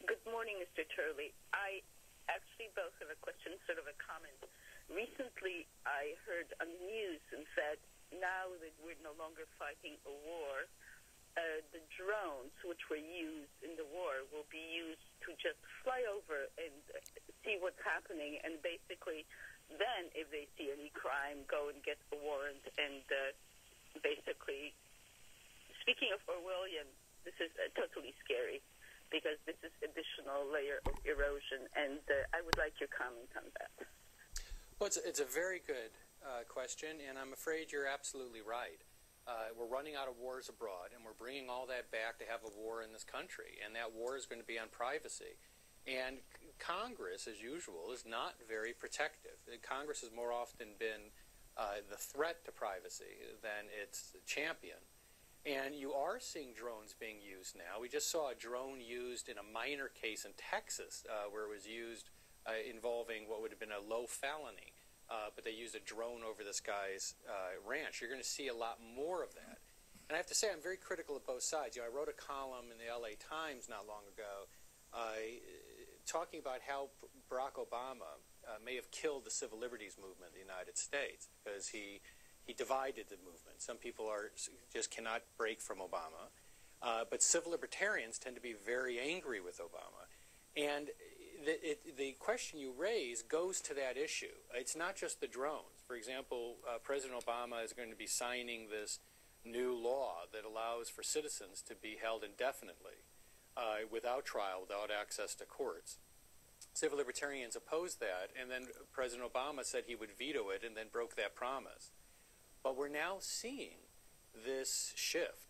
Good morning, Mr. Turley. I actually both have a question, sort of a comment. Recently, I heard on the news that now that we're no longer fighting a war, the drones which were used in the war will be used to just fly over and see what's happening, and basically then if they see any crime, go and get a warrant. And basically, speaking of Orwellian, this is totally scary, because this is additional layer of erosion, and I would like your comment on that. Well, it's a very good question, and I'm afraid you're absolutely right. We're running out of wars abroad, and we're bringing all that back to have a war in this country, and that war is going to be on privacy. And Congress, as usual, is not very protective. Congress has more often been the threat to privacy than its champion. And you are seeing drones being used now. We just saw a drone used in a minor case in Texas where it was used involving what would have been a low felony. But they used a drone over this guy's ranch. You're going to see a lot more of that. And I have to say, I'm very critical of both sides. You know, I wrote a column in the LA Times not long ago talking about how Barack Obama may have killed the civil liberties movement in the United States because he divided the movement. Some people just cannot break from Obama. But civil libertarians tend to be very angry with Obama. And the question you raise goes to that issue. It's not just the drones. For example, President Obama is going to be signing this new law that allows for citizens to be held indefinitely without trial, without access to courts. Civil libertarians opposed that, and then President Obama said he would veto it and then broke that promise. But we're now seeing this shift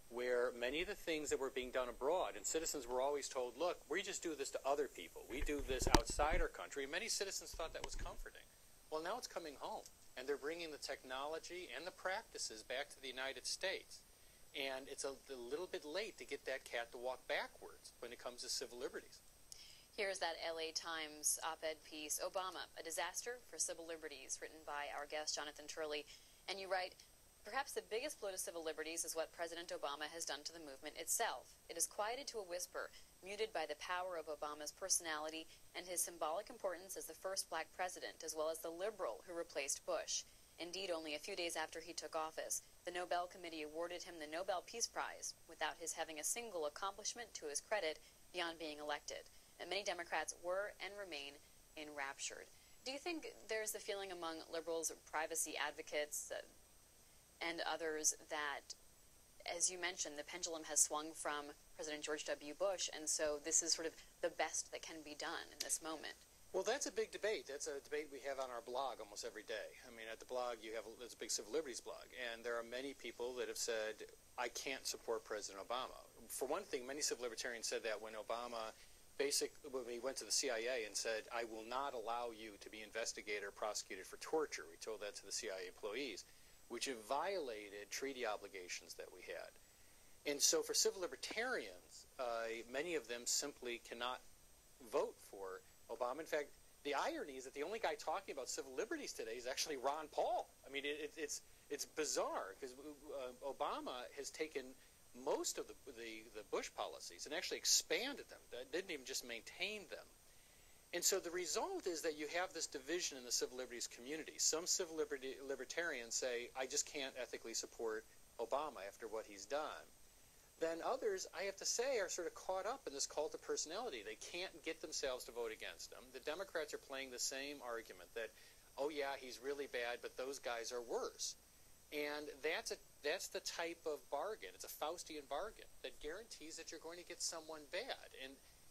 where many of the things that were being done abroad, and citizens were always told, look, we just do this to other people. We do this outside our country. Many citizens thought that was comforting. Well, now it's coming home, and they're bringing the technology and the practices back to the United States. And it's a little bit late to get that cat to walk backwards when it comes to civil liberties. Here's that LA Times op-ed piece, Obama, a disaster for civil liberties, written by our guest, Jonathan Turley. And you write, perhaps the biggest blow to civil liberties is what President Obama has done to the movement itself. It is quieted to a whisper, muted by the power of Obama's personality and his symbolic importance as the first black president, as well as the liberal who replaced Bush. Indeed, only a few days after he took office, the Nobel Committee awarded him the Nobel Peace Prize without his having a single accomplishment to his credit beyond being elected. And many Democrats were and remain enraptured. Do you think there's the feeling among liberals, privacy advocates, and others that, as you mentioned, the pendulum has swung from President George W. Bush, and so this is sort of the best that can be done in this moment? Well, that's a big debate. That's a debate we have on our blog almost every day. I mean, at the blog, there's a big civil liberties blog, and there are many people that have said, I can't support President Obama. For one thing, many civil libertarians said that when Obama when he went to the CIA and said, I will not allow you to be investigated or prosecuted for torture. We told that to the CIA employees, which have violated treaty obligations that we had. And so for civil libertarians, many of them simply cannot vote for Obama. In fact, the irony is that the only guy talking about civil liberties today is actually Ron Paul. I mean, it's bizarre because Obama has taken most of the Bush policies and actually expanded them. That didn't even just maintain them. And so the result is that you have this division in the civil liberties community. Some civil libertarians say, I just can't ethically support Obama after what he's done. Then others, I have to say, are sort of caught up in this cult of personality. They can't get themselves to vote against him. The Democrats are playing the same argument that, oh yeah, he's really bad, but those guys are worse. And that's the type of bargain. It's a Faustian bargain that guarantees that you're going to get someone bad.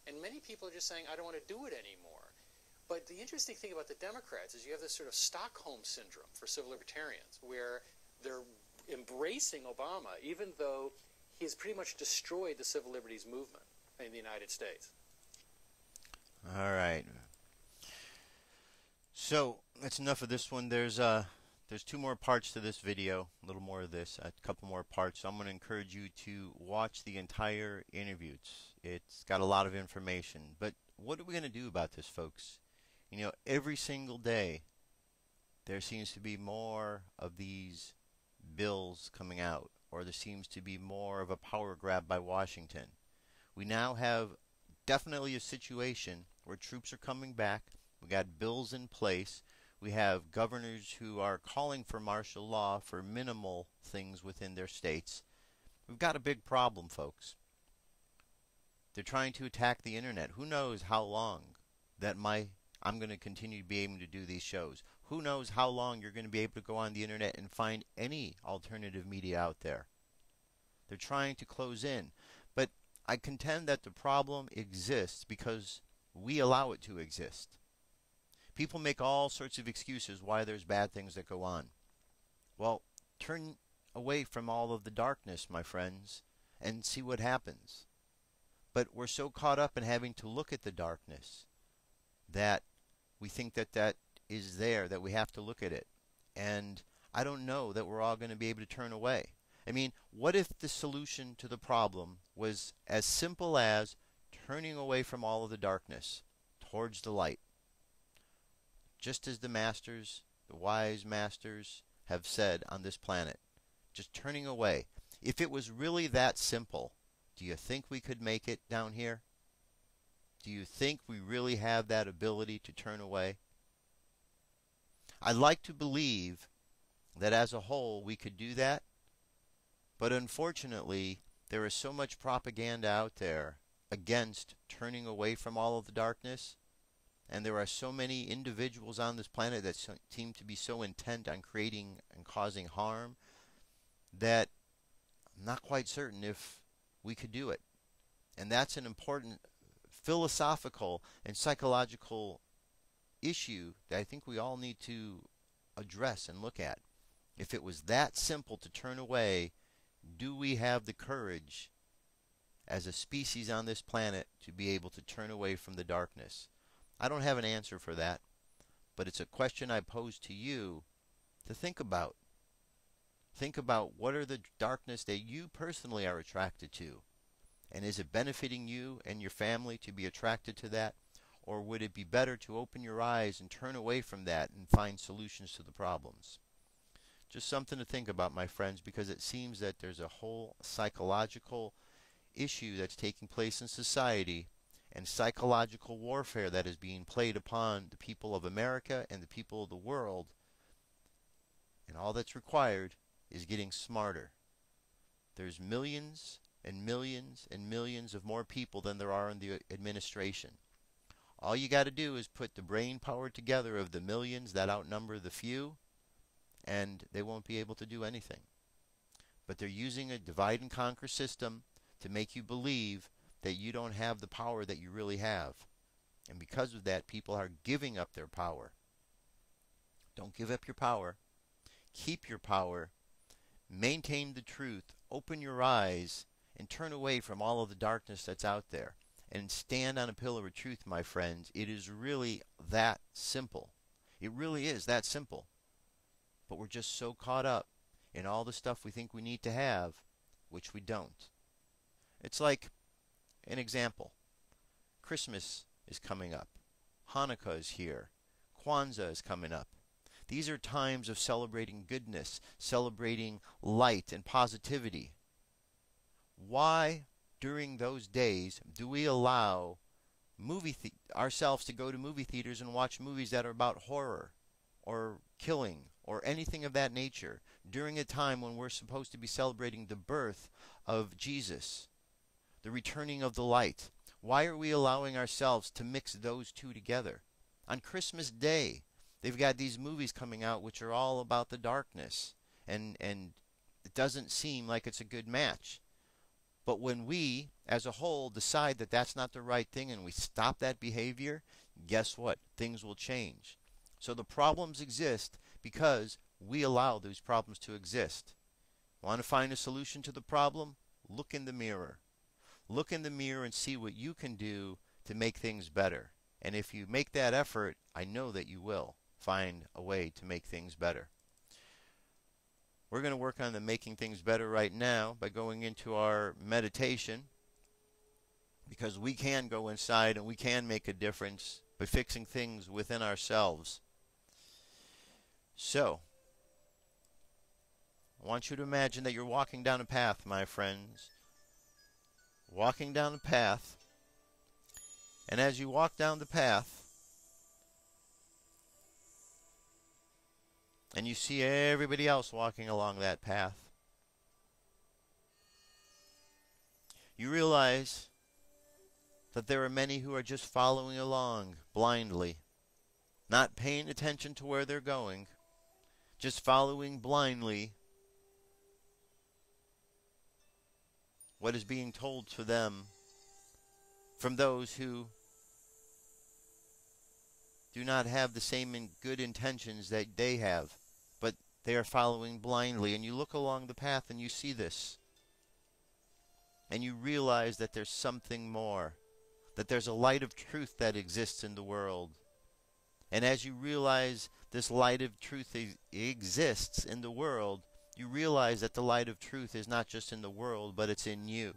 And many people are just saying, I don't want to do it anymore. But the interesting thing about the Democrats is you have this sort of Stockholm syndrome for civil libertarians, where they're embracing Obama, even though he has pretty much destroyed the civil liberties movement in the United States. All right. So that's enough of this one. There's two more parts to this video, a little more of this, a couple more parts. So I'm going to encourage you to watch the entire interview. It's got a lot of information. But what are we going to do about this, folks? You know, every single day there seems to be more of these bills coming out, or there seems to be more of a power grab by Washington. We now have definitely a situation where troops are coming back. We got bills in place. We have governors who are calling for martial law for minimal things within their states. We've got a big problem, folks. They're trying to attack the internet. Who knows how long that I'm going to continue to be able to do these shows. Who knows how long you're going to be able to go on the internet and find any alternative media out there. They're trying to close in. But I contend that the problem exists because we allow it to exist. People make all sorts of excuses why there's bad things that go on. Well, turn away from all of the darkness, my friends, and see what happens. But we're so caught up in having to look at the darkness that we think that that is there, that we have to look at it. And I don't know that we're all going to be able to turn away. I mean, what if the solution to the problem was as simple as turning away from all of the darkness towards the light? Just as the masters, the wise masters, have said on this planet. Just turning away. If it was really that simple, do you think we could make it down here? Do you think we really have that ability to turn away? I'd like to believe that as a whole we could do that, but unfortunately there is so much propaganda out there against turning away from all of the darkness, and there are so many individuals on this planet that seem to be so intent on creating and causing harm that I'm not quite certain if we could do it. And that's an important philosophical and psychological issue that I think we all need to address and look at. If it was that simple to turn away, do we have the courage as a species on this planet to be able to turn away from the darkness? I don't have an answer for that, but it's a question I pose to you to think about. Think about what are the darkness that you personally are attracted to, and is it benefiting you and your family to be attracted to that, or would it be better to open your eyes and turn away from that and find solutions to the problems? Just something to think about, my friends, because it seems that there's a whole psychological issue that's taking place in society and psychological warfare that is being played upon the people of America and the people of the world. all that's required is getting smarter. There's millions and millions and millions of more people than there are in the administration. All you got to do is put the brain power together of the millions that outnumber the few, and they won't be able to do anything. But they're using a divide and conquer system to make you believe that you don't have the power that you really have. And because of that, people are giving up their power. Don't give up your power. Keep your power. Maintain the truth. Open your eyes and turn away from all of the darkness that's out there. And stand on a pillar of truth, my friends. It is really that simple. It really is that simple. But we're just so caught up in all the stuff we think we need to have, which we don't. It's like an example. Christmas is coming up. Hanukkah is here. Kwanzaa is coming up. These are times of celebrating goodness, celebrating light and positivity. Why, during those days, do we allow ourselves to go to movie theaters and watch movies that are about horror or killing or anything of that nature during a time when we're supposed to be celebrating the birth of Jesus, the returning of the light? Why are we allowing ourselves to mix those two together? On Christmas Day, they've got these movies coming out which are all about the darkness, and it doesn't seem like it's a good match. But when we, as a whole, decide that that's not the right thing and we stop that behavior, guess what? Things will change. So the problems exist because we allow those problems to exist. Want to find a solution to the problem? Look in the mirror. Look in the mirror and see what you can do to make things better. And if you make that effort, I know that you will find a way to make things better. We're going to work on the making things better right now by going into our meditation, because we can go inside and we can make a difference by fixing things within ourselves. So, I want you to imagine that you're walking down a path, my friends. Walking down a path. And as you walk down the path, and you see everybody else walking along that path, you realize that there are many who are just following along blindly, not paying attention to where they're going, just following blindly what is being told to them from those who do not have the same good intentions that they have, but they are following blindly. And you look along the path and you see this, and you realize that there's something more, that there's a light of truth that exists in the world. And as you realize this light of truth exists in the world, you realize that the light of truth is not just in the world, but it's in you.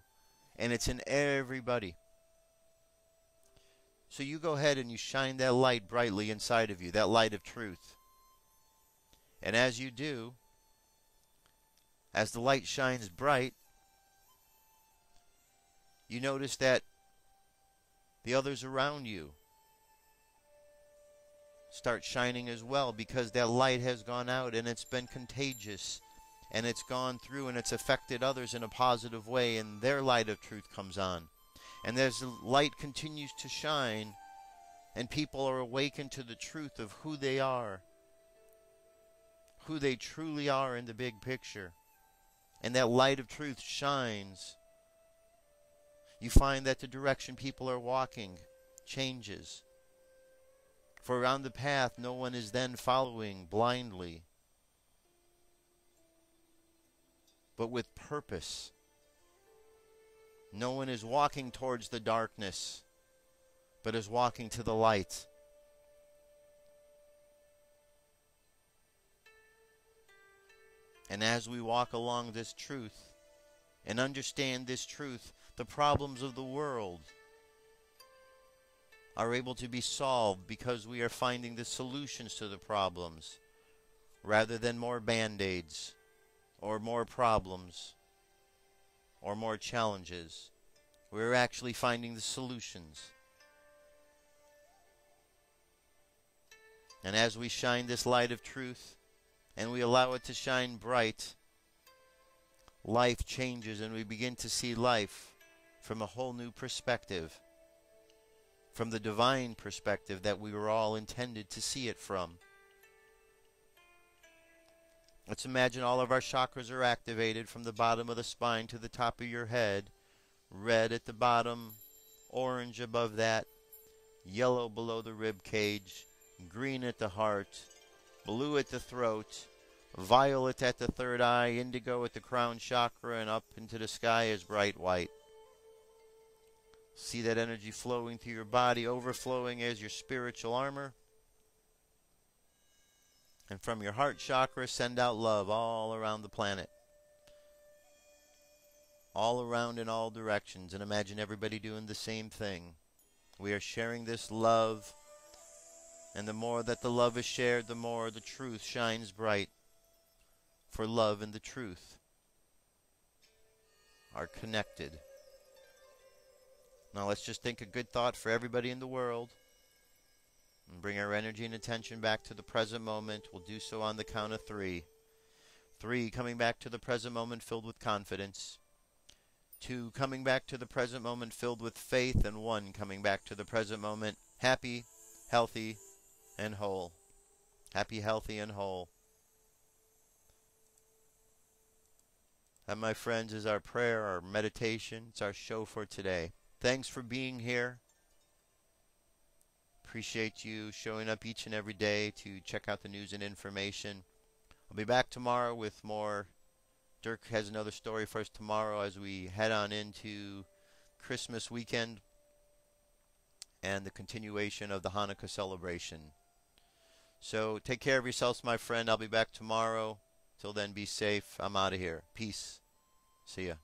And it's in everybody. So you go ahead and you shine that light brightly inside of you, that light of truth. And as you do, as the light shines bright, you notice that the others around you start shining as well, because that light has gone out and it's been contagious, and it's gone through and it's affected others in a positive way, and their light of truth comes on. And as the light continues to shine and people are awakened to the truth of who they are, who they truly are in the big picture, and that light of truth shines, you find that the direction people are walking changes. For around the path, no one is then following blindly, but with purpose. No one is walking towards the darkness, but is walking to the light. And as we walk along this truth and understand this truth, the problems of the world are able to be solved because we are finding the solutions to the problems rather than more band-aids or more problems or more challenges. We're actually finding the solutions. And as we shine this light of truth and we allow it to shine bright, life changes and we begin to see life from a whole new perspective, from the divine perspective that we were all intended to see it from. Let's imagine all of our chakras are activated from the bottom of the spine to the top of your head. Red at the bottom, orange above that, yellow below the rib cage, green at the heart, blue at the throat, violet at the third eye, indigo at the crown chakra, and up into the sky is bright white. See that energy flowing through your body, overflowing as your spiritual armor. And from your heart chakra, send out love all around the planet. All around in all directions. And imagine everybody doing the same thing. We are sharing this love. And the more that the love is shared, the more the truth shines bright. For love and the truth are connected. Now let's just think a good thought for everybody in the world. And bring our energy and attention back to the present moment. We'll do so on the count of 3. 3, coming back to the present moment filled with confidence. 2, coming back to the present moment filled with faith. And 1, coming back to the present moment happy, healthy, and whole. Happy, healthy, and whole. That, my friends, is our prayer, our meditation. It's our show for today. Thanks for being here. Appreciate you showing up each and every day to check out the news and information. I'll be back tomorrow with more. Dirk has another story for us tomorrow as we head on into Christmas weekend and the continuation of the Hanukkah celebration. So take care of yourselves, my friend. I'll be back tomorrow. Till then, be safe. I'm out of here. Peace. See ya.